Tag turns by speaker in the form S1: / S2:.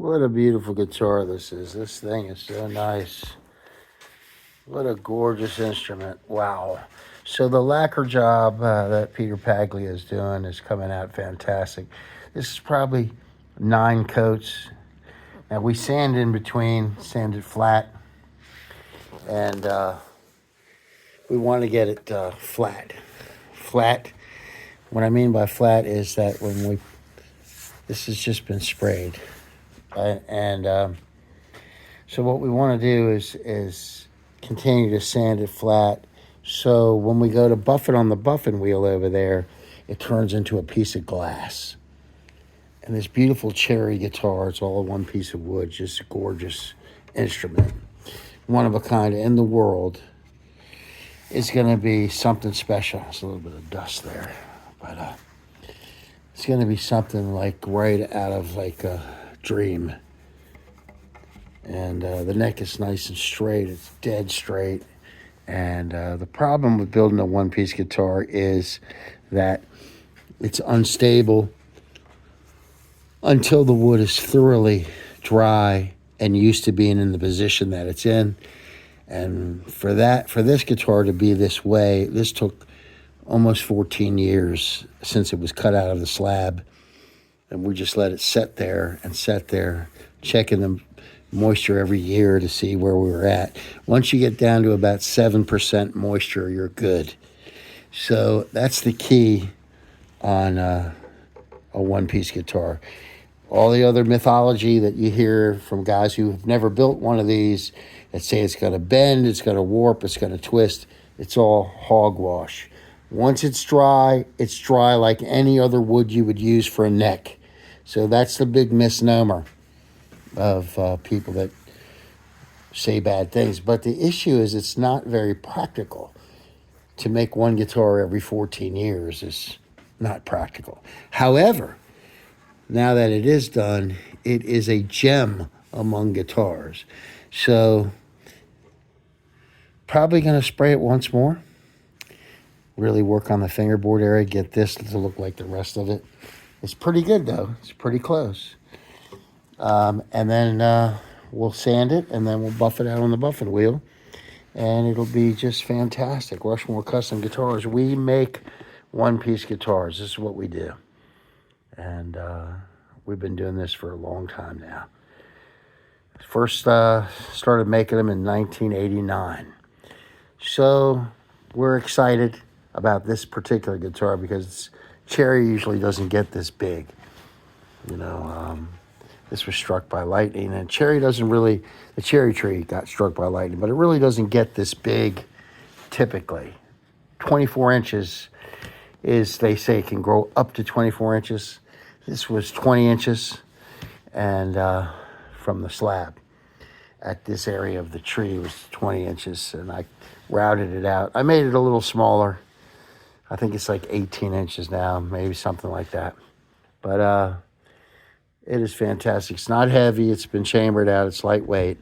S1: What a beautiful guitar this is. This thing is so nice. What a gorgeous instrument. Wow. So the lacquer job that Peter Paglia is doing is coming out fantastic. This is probably 9 coats. Now we sand in between, sand it flat, and we want to get it flat. Flat. What I mean by flat is that this has just been sprayed. So what we want to do is continue to sand it flat. So when we go to buff it on the buffing wheel over there, it turns into a piece of glass. And this beautiful cherry guitar, it's all one piece of wood, just a gorgeous instrument. One of a kind in the world. It's going to be something special. There's a little bit of dust there. But it's going to be something like right out of like a dream. And the neck is nice and straight. It's dead straight. And the problem with building a one-piece guitar is that it's unstable until the wood is thoroughly dry and used to being in the position that it's in. And for this guitar to be this way, this took almost 14 years since it was cut out of the slab. And we just let it sit there, checking the moisture every year to see where we were at. Once you get down to about 7% moisture, you're good. So that's the key on a one-piece guitar. All the other mythology that you hear from guys who have never built one of these that say it's going to bend, it's going to warp, it's going to twist, it's all hogwash. Once it's dry like any other wood you would use for a neck. So that's the big misnomer of people that say bad things. But the issue is it's not very practical. To make one guitar every 14 years is not practical. However, now that it is done, it is a gem among guitars. So probably going to spray it once more. Really work on the fingerboard area, get this to look like the rest of it. It's pretty good though. It's pretty close. And then we'll sand it, and then we'll buff it out on the buffing wheel, and it'll be just fantastic. Rushmore Custom Guitars. We make one-piece guitars. This is what we do. And we've been doing this for a long time now. First started making them in 1989. So we're excited about this particular guitar because cherry usually doesn't get this big. You know, this was struck by lightning, and the cherry tree got struck by lightning, but it really doesn't get this big typically. 24 inches is, they say, can grow up to 24 inches. This was 20 inches and from the slab. At this area of the tree was 20 inches, and I routed it out. I made it a little smaller. I think it's like 18 inches now, maybe something like that. But it is fantastic. It's not heavy. It's been chambered out. It's lightweight.